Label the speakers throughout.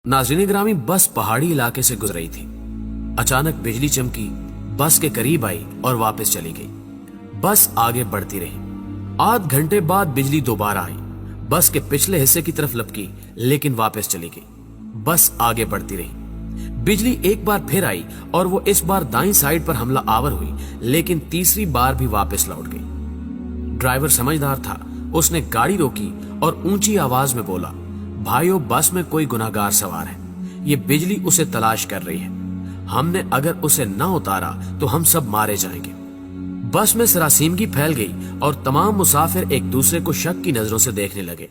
Speaker 1: नाज़रीन ग्रामी, बस पहाड़ी इलाके से गुजर रही थी। अचानक बिजली चमकी, बस के करीब आई और वापस चली गई। बस आगे बढ़ती रही। आध घंटे बाद बिजली दोबारा आई, बस के पिछले हिस्से की तरफ लपकी, लेकिन वापस चली गई। बस आगे बढ़ती रही। बिजली एक बार फिर आई और वो इस बार दाईं साइड पर हमला आवर हुई, लेकिन तीसरी बार भी वापस लौट गई। ड्राइवर समझदार था, उसने गाड़ी रोकी और ऊंची आवाज में बोला, भाइयों, बस में कोई गुनाहगार सवार है, ये बिजली उसे तलाश कर रही है। हमने अगर उसे न उतारा तो हम सब मारे जाएंगे। बस में सरासीमगी फैल गई और तमाम मुसाफिर एक दूसरे को शक की नजरों से देखने लगे।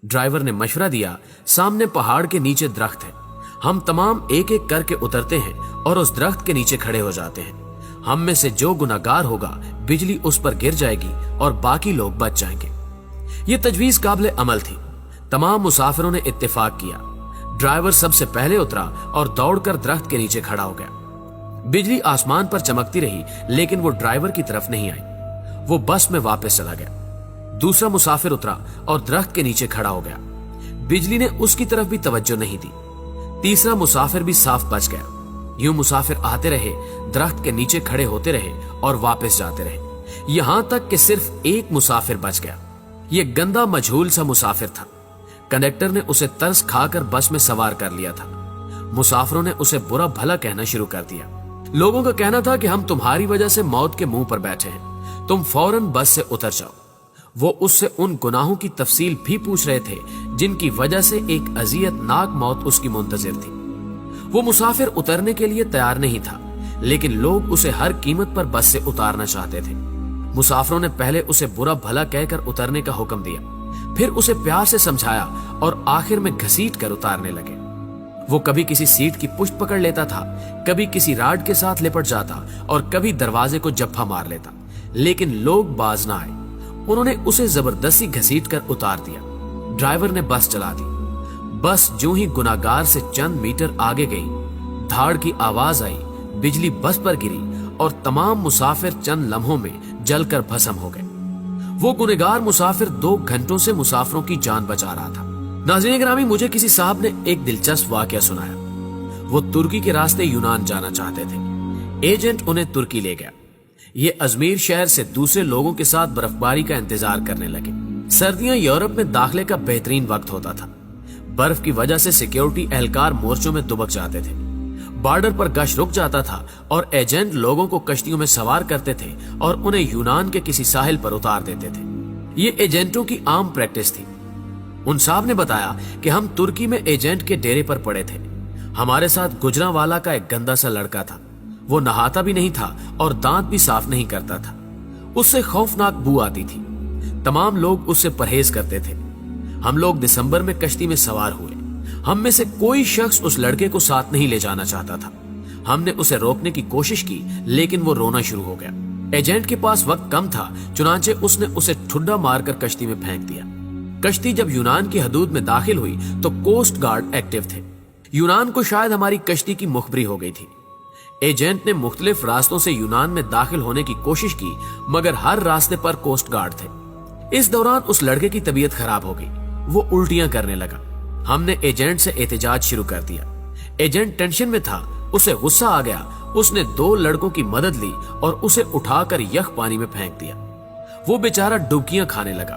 Speaker 1: ड्राइवर ने मशवरा दिया, सामने पहाड़ के नीचे दरख्त है, हम तमाम एक एक करके उतरते हैं और उस दरख्त के नीचे खड़े हो जाते हैं। हम में से जो गुनाहगार होगा, बिजली उस पर गिर जाएगी और बाकी लोग बच जाएंगे। ये तजवीज काबिल अमल थी। तमाम मुसाफिरों ने इत्तेफाक किया। ड्राइवर सबसे पहले उतरा और दौड़कर दरख्त के नीचे खड़ा हो गया। बिजली आसमान पर चमकती रही, लेकिन वो ड्राइवर की तरफ नहीं आई। वो बस में वापस चला गया। दूसरा मुसाफिर उतरा और दरख्त के नीचे खड़ा हो गया। बिजली ने उसकी तरफ भी तवज्जो नहीं दी। तीसरा मुसाफिर भी साफ बच गया। यूं मुसाफिर आते रहे, दरख्त के नीचे खड़े होते रहे और वापस जाते रहे, यहां तक कि सिर्फ एक मुसाफिर बच गया। ये गंदा मजहूल सा मुसाफिर था। कंडक्टर ने उसे तरस खाकर बस में सवार कर लिया था। मुसाफिरों ने उसे बुरा भला कहना शुरू कर दिया। लोगों का कहना था कि हम तुम्हारी वजह से मौत के मुंह पर बैठे हैं, तुम फौरन बस से उतर जाओ। वो उससे उन गुनाहों की तफसील भी पूछ रहे थे जिनकी वजह से एक अजियतनाक मौत उसकी मुंतजिर थी। वो मुसाफिर उतरने के लिए तैयार नहीं था, लेकिन लोग उसे हर कीमत पर बस से उतारना चाहते थे। मुसाफिरों ने पहले उसे बुरा भला कहकर उतरने का हुक्म दिया, फिर उसे प्यार से समझाया और आखिर में घसीट कर उतारने लगे। वो कभी किसी सीट की पुष्ट पकड़ लेता था, कभी किसी राड के साथ लिपट जाता और कभी दरवाजे को जप्फा मार लेता, लेकिन लोग बाज ना आए। उन्होंने उसे जबरदस्ती घसीट कर उतार दिया। ड्राइवर ने बस चला दी। बस जो ही गुनाहगार से चंद मीटर आगे गई, धाड़ की आवाज आई, बिजली बस पर गिरी और तमाम मुसाफिर चंद लम्हों में जलकर भस्म हो गए। वो गुनहगार मुसाफिर 2 घंटों से मुसाफिरों की जान बचा रहा था। नाज़रीन ग्रामी, मुझे किसी साहब ने एक दिलचस्प वाकया सुनाया। वो तुर्की के रास्ते यूनान जाना चाहते थे। एजेंट उन्हें तुर्की ले गया। ये अजमेर शहर से दूसरे लोगों के साथ बर्फबारी का इंतजार करने लगे। सर्दियां यूरोप में दाखिले का बेहतरीन वक्त होता था। बर्फ की वजह से सिक्योरिटी एहलकार मोर्चों में दुबक जाते थे। बॉर्डर पर गश्त रुक जाता था और एजेंट लोगों को कश्तियों में सवार करते थे और उन्हें यूनान के किसी साहिल पर उतार देते थे। ये एजेंटों की आम प्रैक्टिस थी। उन साहब ने बताया कि हम तुर्की में एजेंट के डेरे पर पड़े थे। हमारे साथ गुजरांवाला का एक गंदा सा लड़का था। वो नहाता भी नहीं था और दांत भी साफ नहीं करता था। उससे खौफनाक बू आती थी। तमाम लोग उससे परहेज करते थे। हम लोग दिसंबर में कश्ती में सवार हुए। हम में से कोई शख्स उस लड़के को साथ नहीं ले जाना चाहता था। हमने उसे रोकने की कोशिश की, लेकिन वो रोना शुरू हो गया। एजेंट के पास वक्त कम था, चुनांचे उसने उसे ठुड्डा मारकर कश्ती में फेंक दिया। कश्ती जब यूनान की हदूद में दाखिल हुई तो कोस्ट गार्ड एक्टिव थे। यूनान को शायद हमारी कश्ती की मुखबरी हो गई थी। एजेंट ने मुख्तलिफ रास्तों से यूनान में दाखिल होने की कोशिश की, मगर हर रास्ते पर कोस्ट गार्ड थे। इस दौरान उस लड़के की तबीयत खराब हो गई। वो उल्टियां करने लगा। हमने एजेंट से एहतजाज शुरू कर दिया। एजेंट टेंशन में था, उसे गुस्सा आ गया। उसने 2 लड़कों की मदद ली और उसे उठाकर यख पानी में फेंक दिया। वो बेचारा डुबकियां खाने लगा।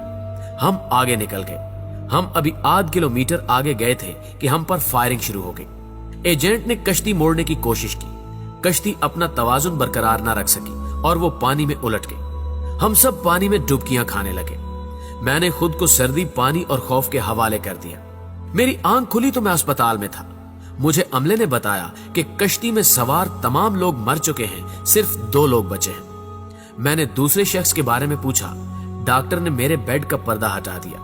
Speaker 1: हम आगे निकल गए। हम अभी आध किलोमीटर आगे गए थे कि हम पर फायरिंग शुरू हो गई। एजेंट ने कश्ती मोड़ने की कोशिश की। कश्ती अपना तवाजुन बरकरार न रख सकी और वो पानी में उलट गई। हम सब पानी में डुबकियां खाने लगे। मैंने खुद को सर्दी, पानी और खौफ के हवाले कर दिया। मेरी आंख खुली तो मैं अस्पताल में था। मुझे अमले ने बताया कि कश्ती में सवार तमाम लोग मर चुके हैं, सिर्फ 2 लोग बचे हैं। मैंने दूसरे शख्स के बारे में पूछा। डॉक्टर ने मेरे बेड का पर्दा हटा दिया।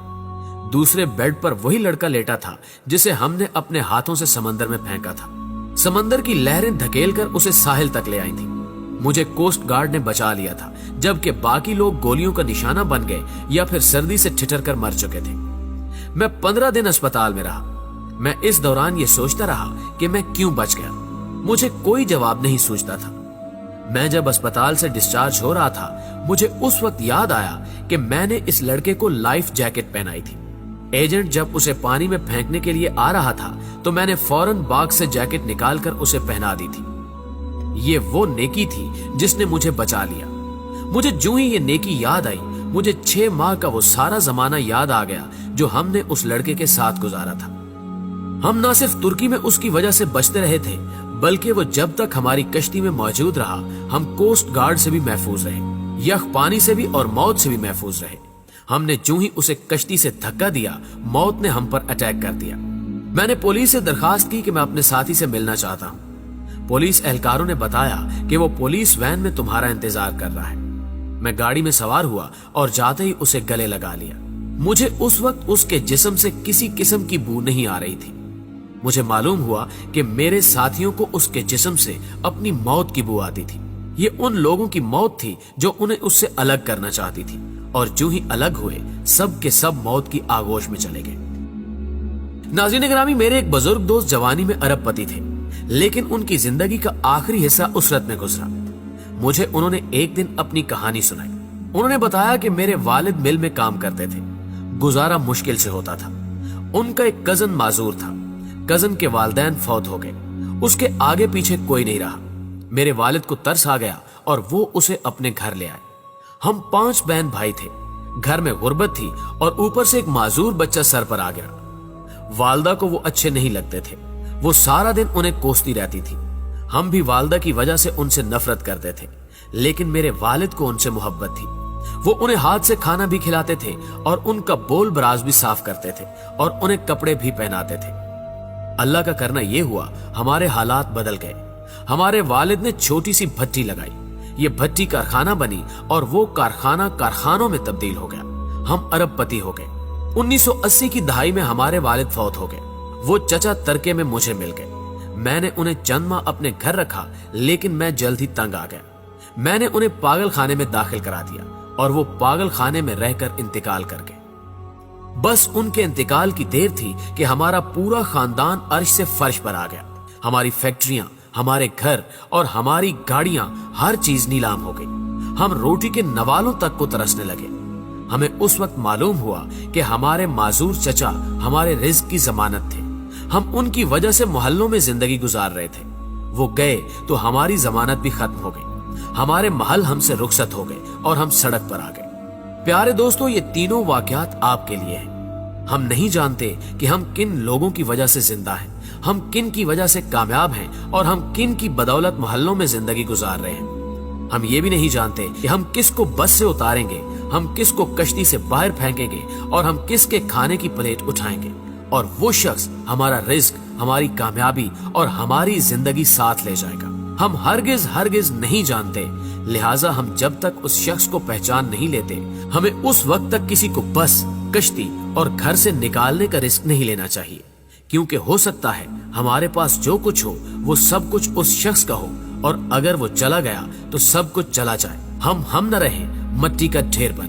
Speaker 1: दूसरे बेड पर वही लड़का लेटा था जिसे हमने अपने हाथों से समंदर में फेंका था। समंदर की लहरें धकेलकर उसे साहिल तक ले आई थी। मुझे कोस्ट गार्ड ने बचा लिया था, जबकि बाकी लोग गोलियों का निशाना बन गए या फिर सर्दी से ठिठर कर मर चुके थे। मैं 15 दिन अस्पताल में रहा। मैं इस दौरान ये सोचता रहा कि मैं क्यों बच गया। मुझे कोई जवाब नहीं सूझता था। मैं जब अस्पताल से डिस्चार्ज हो रहा था, मुझे उस वक्त याद आया कि मैंने इस लड़के को लाइफ जैकेट पहनाई थी। एजेंट जब उसे पानी में फेंकने के लिए आ रहा था तो मैंने फौरन बाग से जैकेट निकालकर उसे पहना दी थी। ये वो नेकी थी जिसने मुझे बचा लिया। मुझे जो ही ये नेकी याद आई, मुझे 6 माह का वो सारा जमाना याद आ गया जो हमने उस लड़के के साथ गुजारा था। हम ना सिर्फ तुर्की में उसकी वजह से बचते रहे थे, बल्कि वो जब तक हमारी कश्ती में मौजूद रहा हम कोस्ट गार्ड से भी महफूज रहे, यख पानी से भी और मौत से भी महफूज रहे। हमने जो ही उसे कश्ती से धक्का दिया, मौत ने हम पर अटैक कर दिया। मैंने पुलिस से दरखास्त की कि मैं अपने साथी से मिलना चाहता हूँ। पुलिस एहलकारों ने बताया कि वो पुलिस वैन में तुम्हारा इंतजार कर रहा है। मैं गाड़ी में सवार हुआ और जाते ही उसे गले लगा लिया। मुझे उस वक्त उसके जिस्म से किसी किस्म की बू नहीं आ रही थी। मुझे मालूम हुआ कि मेरे साथियों को उसके जिस्म से अपनी मौत की बू आती थी। ये उन लोगों की मौत थी जो उन्हें उससे अलग करना चाहती थी, और जो ही अलग हुए सब के सब मौत की आगोश में चले गए। नाज़रीन गिरामी, मेरे एक बुजुर्ग दोस्त जवानी में अरबपति थे, लेकिन उनकी जिंदगी का आखिरी हिस्सा उसरत में गुजरा। मुझे उन्होंने एक दिन अपनी कहानी सुनाई। उन्होंने बताया कि मेरे वालिद मिल में काम करते थे, गुजारा मुश्किल से होता था। उनका एक कजन माजूर था। कजन के वालिदैन फौत हो गए, उसके आगे पीछे कोई नहीं रहा। मेरे वालिद को तरस आ गया और वो उसे अपने घर ले आए। हम 5 बहन भाई थे, घर में गुर्बत थी और ऊपर से एक माजूर बच्चा सर पर आ गया। वालदा को वो अच्छे नहीं लगते थे, वो सारा दिन उन्हें कोसती रहती थी। हम भी वालदा की वजह से उनसे नफरत करते थे, लेकिन मेरे वालिद को उनसे मोहब्बत थी। वो उन्हें हाथ से खाना भी खिलाते थे और उनका बोल बराज भी साफ करते थे और उन्हें कपड़े भी पहनाते थे। अल्लाह का करना यह हुआ, हमारे हालात बदल गए। हमारे वालिद ने छोटी सी भट्टी लगाई, ये भट्टी कारखाना बनी और वो कारखाना कारखानों में तब्दील हो गया। हम अरबपति हो गए। 1980 की दहाई में हमारे वालिद फौत हो गए। वो चचा तरके में मुझे मिल गए। मैंने उन्हें चंद माह अपने घर रखा, लेकिन मैं जल्द ही तंग आ गया। मैंने उन्हें पागल खाने में दाखिल करा दिया और वो पागल खाने में रहकर इंतकाल कर गए। बस उनके इंतकाल की देर थी कि हमारा पूरा खानदान अर्श से फर्श पर आ गया। हमारी फैक्ट्रियां, हमारे घर और हमारी गाड़ियां, हर चीज नीलाम हो गई। हम रोटी के नवालों तक को तरसने लगे। हमें उस वक्त मालूम हुआ कि हमारे माजूर चचा हमारे रिज्क की जमानत थे। हम उनकी वजह से मोहल्लों में जिंदगी गुजार रहे थे। वो गए तो हमारी जमानत भी खत्म हो गई। हमारे महल हमसे रुखसत हो गए और हम सड़क पर आ गए। प्यारे दोस्तों, ये तीनों वाकयात आपके लिए हैं। हम नहीं जानते कि हम किन लोगों की वजह से जिंदा हैं, हम किन की वजह से कामयाब हैं और हम किन की बदौलत मोहल्लों में जिंदगी गुजार रहे हैं। हम ये भी नहीं जानते कि हम किसको बस से उतारेंगे, हम किसको कश्ती से बाहर फेंकेंगे और हम किसके खाने की प्लेट उठाएंगे, और वो शख्स हमारा रिज्क, हमारी कामयाबी और हमारी जिंदगी साथ ले जाएगा। हम हरगिज नहीं जानते, लिहाजा हम जब तक उस शख्स को पहचान नहीं लेते, हमें उस वक्त तक किसी को बस, कश्ती और घर से निकालने का रिस्क नहीं लेना चाहिए, क्योंकि हो सकता है हमारे पास जो कुछ हो वो सब कुछ उस शख्स का हो, और अगर वो चला गया तो सब कुछ चला जाए, हम न रहे, मट्टी का ढेर बने।